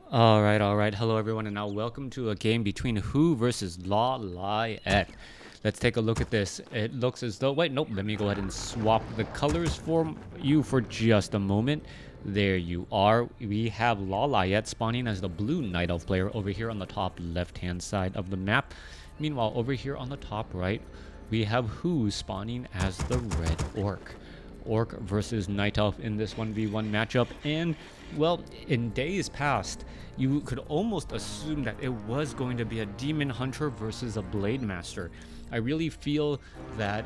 All right. Hello, everyone, and now welcome to a game between Who versus Lawliet. Let's take a look at this. It looks as though... Wait, nope. Let me go ahead and swap the colors for you for just a moment. There you are. We have Lawliet spawning as the blue Night Elf player over here on the top left-hand side of the map. Meanwhile, over here on the top right, we have Who spawning as the red Orc versus Night Elf in this 1v1 matchup. And, well, in days past, you could almost assume that it was going to be a Demon Hunter versus a Blade Master. I really feel that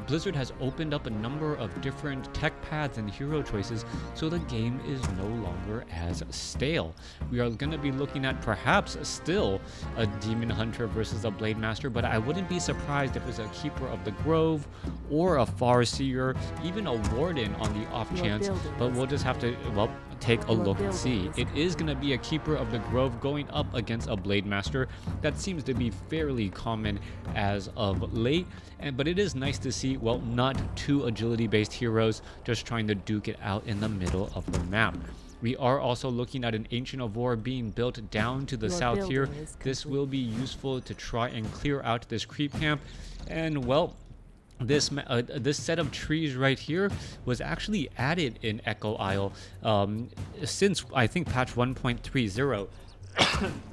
Blizzard has opened up a number of different tech paths and hero choices, so the game is no longer as stale. We are going to be looking at perhaps still a Demon Hunter versus a Blade Master, but I wouldn't be surprised if it was a Keeper of the Grove or a Farseer, even a Warden on the off chance, but we'll just have to, well, take a look and see. It is going to be a Keeper of the Grove going up against a Blade Master. That seems to be fairly common as of late, but it is nice to see, well, not two agility based heroes just trying to duke it out in the middle of the map. We are also looking at an Ancient of War being built down to the south here. This will be useful to try and clear out this creep camp, and, well, this set of trees right here was actually added in Echo Isle since I think patch 1.30.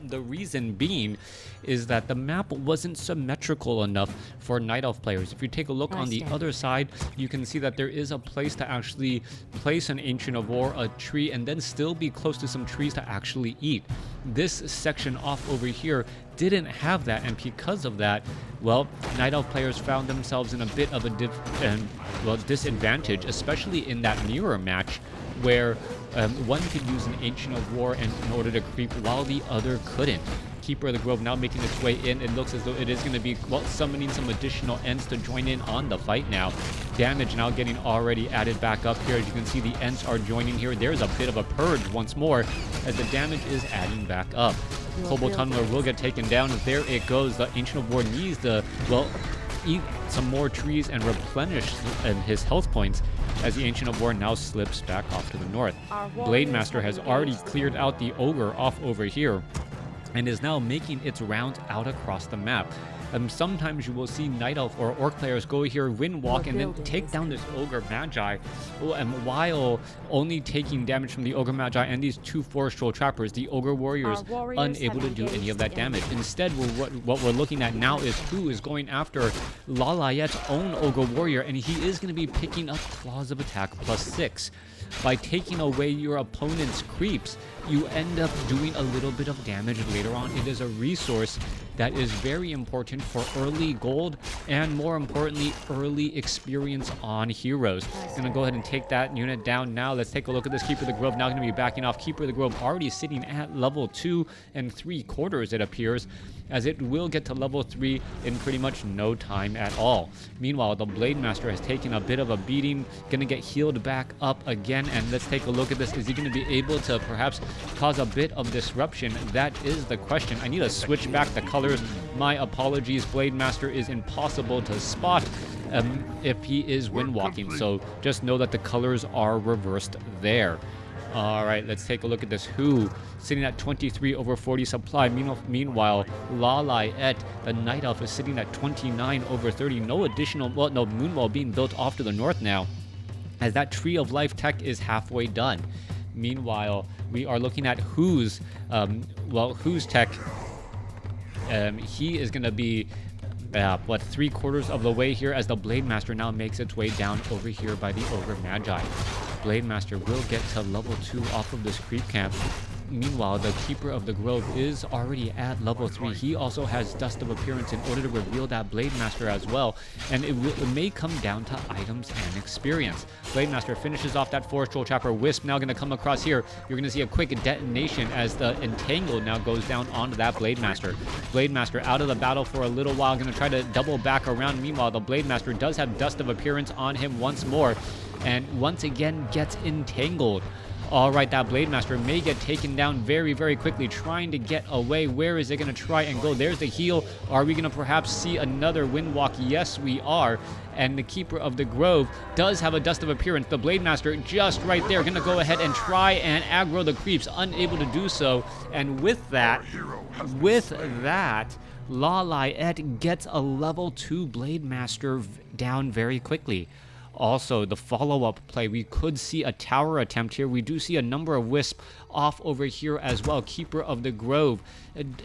The reason being is that the map wasn't symmetrical enough for Night Elf players. If you take a look on the other side, you can see that there is a place to actually place an Ancient of War, a tree, and then still be close to some trees to actually eat. This section off over here didn't have that, and because of that, well, Night Elf players found themselves in a bit of a disadvantage, especially in that mirror match where one could use an Ancient of War in order to creep while the other couldn't. Keeper of the Grove now making its way in. It looks as though it is going to be, well, summoning some additional Ents to join in on the fight now. Damage now getting already added back up here. As you can see, the Ents are joining here. There's a bit of a purge once more as the damage is adding back up. Kobold Tunneler will get taken down. There it goes. The Ancient of War needs to, well, eat some more trees and replenish his health points as the Ancient of War now slips back off to the north. Blade Master has already cleared out the Ogre off over here and is now making its rounds out across the map. Sometimes you will see Night Elf or Orc players go here, wind walk, and then take down this Ogre Magi, while only taking damage from the Ogre Magi and these two Forest Troll Trappers, the Ogre Warriors unable to do any of that damage. Instead, what we're looking at now is Who is going after Lawliet's own Ogre Warrior, and he is going to be picking up Claws of Attack +6. By taking away your opponent's creeps, you end up doing a little bit of damage later on. It is a resource that is very important for early gold and, more importantly, early experience on heroes. Gonna go ahead and take that unit down now. Let's take a look at this Keeper of the Grove now gonna be backing off. Keeper of the Grove already sitting at level 2 3/4, it appears, as it will get to level 3 in pretty much no time at all. Meanwhile, the Blade Master has taken a bit of a beating, gonna get healed back up again, and let's take a look at this. Is he gonna be able to perhaps cause a bit of disruption? That is the question. I need to switch back the colors. My apologies. Blade Master is impossible to spot if he is wind walking, so just know that the colors are reversed there. All right, let's take a look at this. Who sitting at 23 over 40 supply. Meanwhile, Lawliet, the Night Elf, is sitting at 29 over 30. No additional, well, no Moonwall being built off to the north now, as that Tree of Life tech is halfway done. Meanwhile, we are looking at Who's tech. He is going to be, 3/4 of the way here as the Blade Master now makes its way down over here by the Ogre Magi. Blade Master will get to level 2 off of this creep camp. Meanwhile, the Keeper of the Grove is already at level 3. He also has Dust of Appearance in order to reveal that Blade Master as well, and it may come down to items and experience. Blade Master finishes off that Forest Troll Trapper. Wisp now going to come across here. You're going to see a quick detonation as the Entangle now goes down onto that Blade Master. Blade Master out of the battle for a little while, going to try to double back around. Meanwhile, the Blade Master does have Dust of Appearance on him once more, and once again gets entangled. All right, that Blade Master may get taken down very, very quickly, trying to get away. Where is it going to try and go? There's the heal. Are we going to perhaps see another Windwalk? Yes, we are. And the Keeper of the Grove does have a Dust of Appearance. The Blade Master just right there, going to go ahead and try and aggro the creeps, unable to do so. And with that, Lawliet gets a level 2 Blade Master down very quickly. Also, the follow-up play, we could see a tower attempt here. We do see a number of Wisp off over here as well. Keeper of the Grove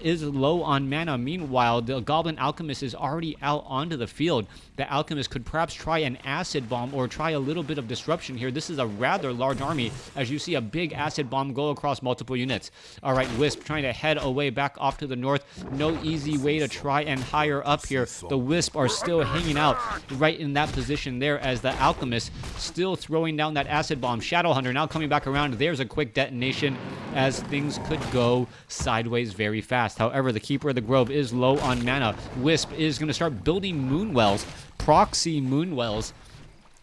is low on mana. Meanwhile, the Goblin Alchemist is already out onto the field. The Alchemist could perhaps try an Acid Bomb or try a little bit of disruption here. This is a rather large army, as you see a big Acid Bomb go across multiple units. All right, Wisp trying to head away back off to the north. No easy way to try and higher up here. The Wisp are still hanging out right in that position there, as the Alchemist still throwing down that Acid Bomb. Shadowhunter now coming back around. There's a quick detonation, as things could go sideways very fast. However, the Keeper of the Grove is low on mana. Wisp is going to start building Moonwells, proxy Moonwells,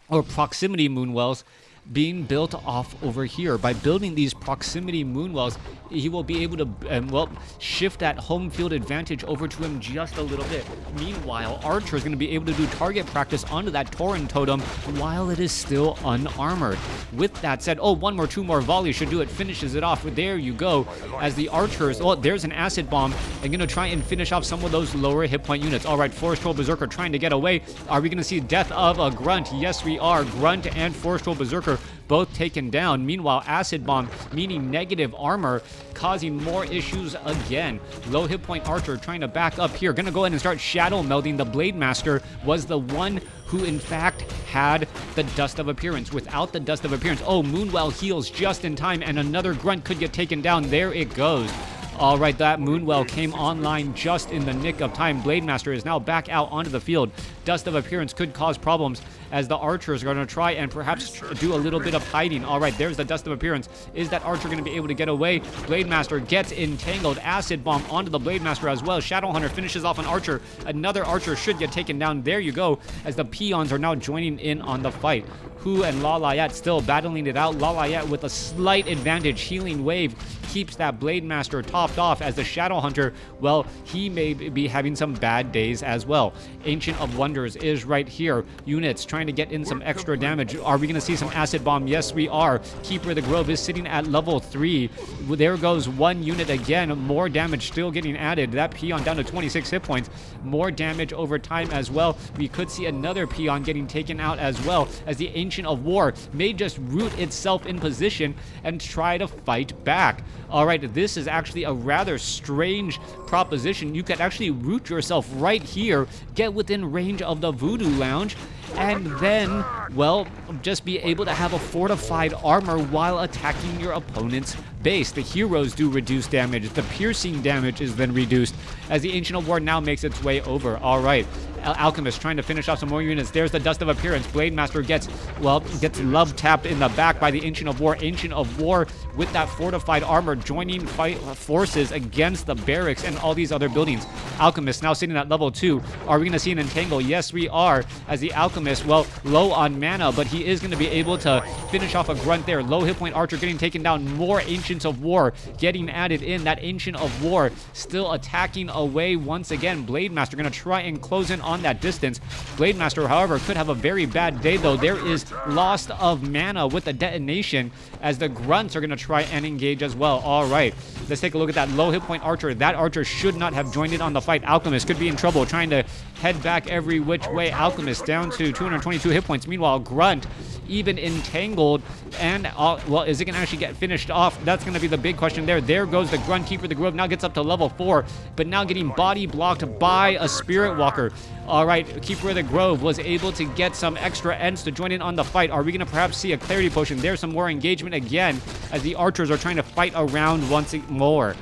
or proximity Moonwells, being built off over here. By building these proximity Moonwells, he will be able to, well, shift that home field advantage over to him just a little bit. Meanwhile, Archer is going to be able to do target practice onto that Tauren Totem while it is still unarmored. With that said, oh, two more volleys should do it. Finishes it off. There you go. As the Archers, oh, there's an Acid Bomb. And going to try and finish off some of those lower hit point units. All right, Forest Troll Berserker trying to get away. Are we going to see death of a Grunt? Yes, we are. Grunt and Forest Troll Berserker both taken down. Meanwhile, Acid Bomb, meaning negative armor, causing more issues again. Low hit point Archer trying to back up here. Gonna go ahead and start shadow melding. The Blade Master was the one who in fact had the Dust of Appearance. Without the Dust of Appearance, oh, Moonwell heals just in time, and another Grunt could get taken down. There it goes. All right, that Moonwell came online just in the nick of time. Blade Master is now back out onto the field. Dust of Appearance could cause problems, as the Archers are going to try and perhaps do a little bit of hiding. All right, there's the Dust of Appearance. Is that Archer going to be able to get away? Blade Master gets entangled. Acid Bomb onto the Blade Master as well. Shadowhunter finishes off an Archer. Another Archer should get taken down. There you go, as the Peons are now joining in on the fight. Hu and Lawliet still battling it out. Lawliet with a slight advantage. Healing Wave keeps that Blade Master topped off, as the Shadowhunter, well, he may be having some bad days as well. Ancient of Wonders is right here. Units trying to get in some extra damage. Are we going to see some Acid Bomb? Yes, we are. Keeper of the Grove is sitting at level 3. There goes one unit again. More damage still getting added. That Peon down to 26 hit points. More damage over time as well. We could see another Peon getting taken out as well, as the Ancient of War may just root itself in position and try to fight back. All right, this is actually a rather strange proposition. You could actually root yourself right here, get within range of the Voodoo Lounge, and then, well, just be able to have a fortified armor while attacking your opponent's base. The heroes do reduce damage. The piercing damage is then reduced, as the Ancient of War now makes its way over. All right, Alchemist trying to finish off some more units. There's the Dust of Appearance. Blade Master gets love tapped in the back by the Ancient of War. Ancient of War with that fortified armor joining fight forces against the barracks and all these other buildings. Alchemist now sitting at level 2. Are we going to see an entangle? Yes, we are, as the Alchemist, well, low on mana, but he is going to be able to finish off a Grunt there. Low hit point Archer getting taken down. More Ancients of War getting added in. That Ancient of War still attacking away once again. Blade Master going to try and close in on that distance. Blade Master, however, could have a very bad day, though. There is loss of mana with the detonation, as the Grunts are going to try and engage as well. All right, let's take a look at that low hit point Archer. That Archer should not have joined in on the fight. Alchemist could be in trouble, trying to head back every which way. Alchemist down to 222 hit points. Meanwhile, Grunt even entangled, and well, is it gonna actually get finished off? That's gonna be the big question there. There goes the Grunt. Keeper of the Grove now gets up to level 4, but now getting body blocked by a Spirit Walker. All right, Keeper of the Grove was able to get some extra Ents to join in on the fight. Are we gonna perhaps see a Clarity Potion? There's some more engagement again, as the Archers are trying to fight around once more.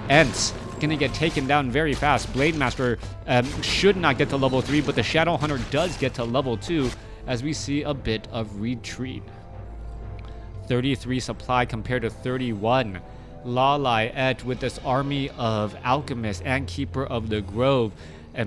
Ents gonna get taken down very fast. Blade Master should not get to level 3, but the Shadowhunter does get to level 2, as we see a bit of retreat. 33 supply compared to 31. Lawliet with this army of Alchemists and Keeper of the Grove.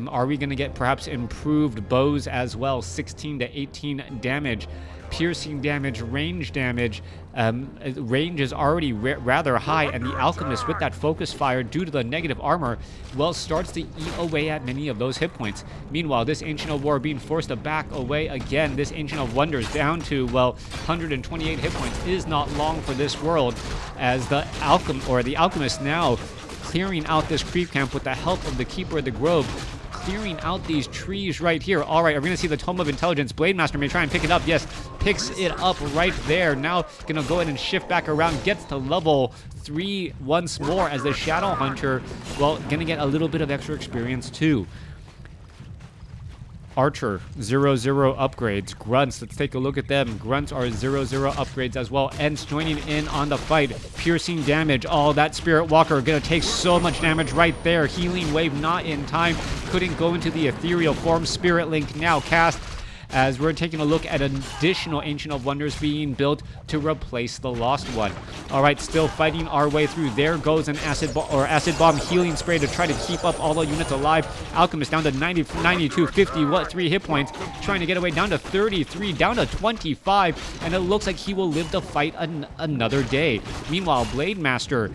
Are we going to get perhaps improved bows as well? 16 to 18 damage. Piercing damage, range damage, range is already rather high, and the Alchemist with that focus fire due to the negative armor, well, starts to eat away at many of those hit points. Meanwhile, this Ancient of War being forced to back away again. This Ancient of Wonders down to, well, 128 hit points is not long for this world, as the Alchemist now clearing out this creep camp with the help of the Keeper of the Grove, clearing out these trees right here. All right, we're going to see the Tome of Intelligence. Blademaster may try and pick it up. Yes, picks it up right there. Now going to go ahead and shift back around, gets to level 3 once more as the Shadow Hunter, well, going to get a little bit of extra experience too. Archer, 0/0 upgrades. Grunts, let's take a look at them. Grunts are 0/0 upgrades as well. Ents joining in on the fight. Piercing damage. Oh, that Spirit Walker gonna take so much damage right there. Healing Wave not in time. Couldn't go into the ethereal form. Spirit Link now cast, as we're taking a look at an additional Ancient of Wonders being built to replace the lost one. All right, still fighting our way through. There goes an Acid Bomb healing spray to try to keep up all the units alive. Alchemist down to 92, 50, 3 hit points, trying to get away, down to 33, down to 25, and it looks like he will live to fight another day. Meanwhile, Blademaster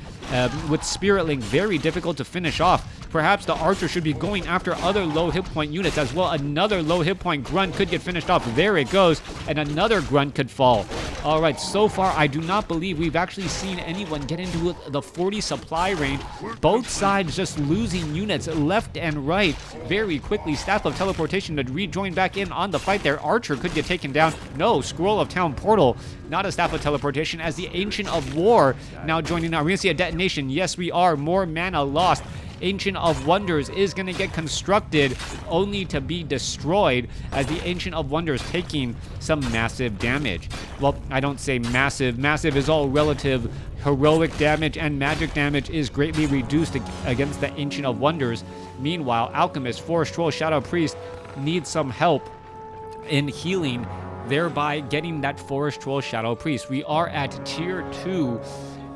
with Spirit Link, very difficult to finish off. Perhaps the Archer should be going after other low hit point units as well. Another low hit point Grunt could get finished off. There it goes, and another Grunt could fall. All right, so far I do not believe we've actually seen anyone get into the 40 supply range. Both sides just losing units left and right very quickly. Staff of Teleportation to rejoin back in on the fight there. Archer could get taken down. No, Scroll of Town Portal, not a Staff of Teleportation, as the Ancient of War now joining. Are we going to see a detonation? Yes, we are. More mana lost. Ancient of Wonders is going to get constructed only to be destroyed, as the Ancient of Wonders taking some massive damage. Well, I don't say massive. Massive is all relative. Heroic damage and magic damage is greatly reduced against the Ancient of Wonders. Meanwhile, Alchemist, Forest Troll, Shadow Priest needs some help in healing, thereby getting that Forest Troll, Shadow Priest. We are at tier 2.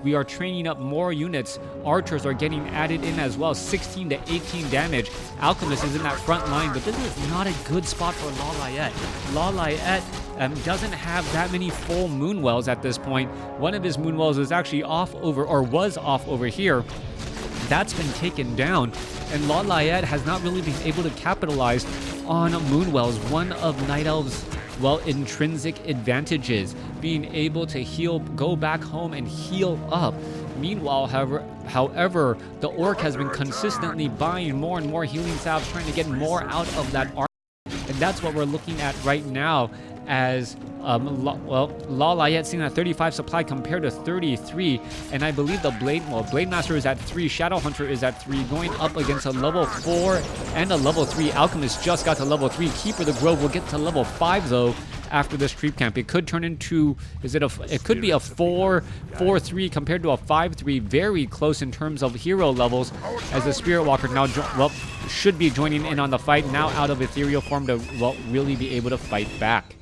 We are training up more units. Archers are getting added in as well, 16 to 18 damage. Alchemist is in that front line, but this is not a good spot for Lawliet. Lawliet doesn't have that many full Moonwells at this point. One of his Moonwells is actually was off over here. That's been taken down, and Lawliet has not really been able to capitalize on Moonwells, one of Night Elf's, well, intrinsic advantages, being able to heal, go back home and heal up. Meanwhile, however, the Orc has been consistently buying more and more healing salves, trying to get more out of that armor, and that's what we're looking at right now, as Lawliet seeing a 35 supply compared to 33, and I believe the Blademaster is at 3, Shadow Hunter is at 3, going up against a level 4 and a level 3. Alchemist just got to level 3. Keeper of the Grove will get to level 5 though after this creep camp. It could turn into, it could be a 4-3 compared to a 5-3, very close in terms of hero levels, as the Spirit Walker now should be joining in on the fight, now out of ethereal form to really be able to fight back.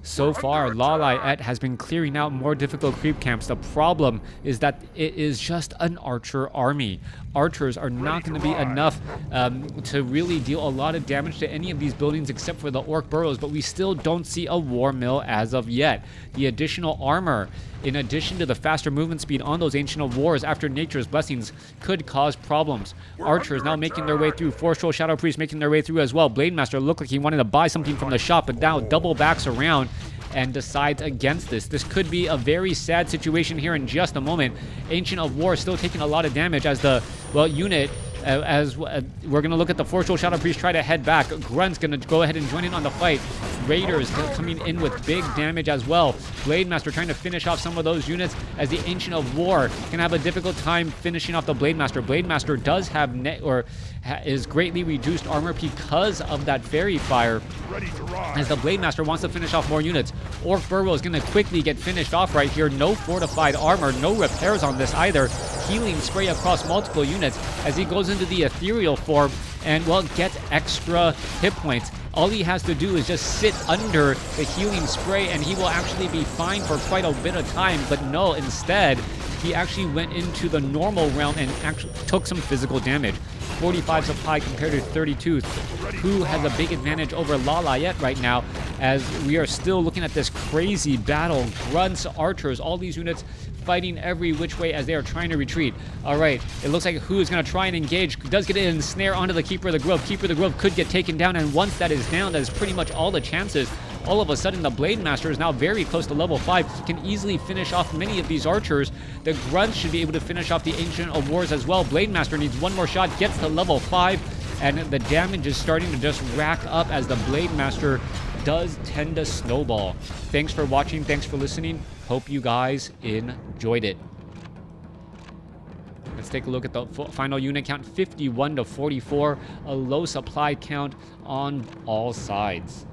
So far, Lawliet has been clearing out more difficult creep camps. The problem is that it is just an archer army. Archers are not going to be enough to really deal a lot of damage to any of these buildings except for the Orc burrows, but we still don't see a war mill as of yet. The additional armor, in addition to the faster movement speed on those Ancient of Wars after Nature's Blessings, could cause problems. Archers now making their way through. Forest Troll, Shadow Priest making their way through as well. Blademaster looked like he wanted to buy something from the shop, but now double backs around and decides against this. This could be a very sad situation here in just a moment. Ancient of War still taking a lot of damage as the, unit, we're going to look at the Forest Troll, Shadow Priest try to head back. Grunt's going to go ahead and join in on the fight. Raiders coming in with big damage as well. Blademaster trying to finish off some of those units, as the Ancient of War can have a difficult time finishing off the Blademaster. Blademaster does have is greatly reduced armor because of that fairy fire, as the Blademaster wants to finish off more units. Orc Burrow is going to quickly get finished off right here. No fortified armor, no repairs on this either. Healing spray across multiple units as he goes into the ethereal form and, gets extra hit points. All he has to do is just sit under the healing spray and he will actually be fine for quite a bit of time. But no, instead, he actually went into the normal realm and actually took some physical damage. 45 supply compared to 32. Who has a big advantage over Lawliet right now, as we are still looking at this crazy battle. Grunts, archers, all these units fighting every which way as they are trying to retreat. All right, it looks like Who is going to try and engage. Does get in and snare onto the Keeper of the Grove. Keeper of the Grove could get taken down, and once that is down, that is pretty much all the chances. All of a sudden, the Blade Master is now very close to level 5, can easily finish off many of these archers. The Grunts should be able to finish off the Ancient of Wars as well. Blade Master needs one more shot, gets to level 5, and the damage is starting to just rack up as the Blade Master does tend to snowball. Thanks for watching. Thanks for listening. Hope you guys enjoyed it. Let's take a look at the final unit count, 51 to 44, a low supply count on all sides.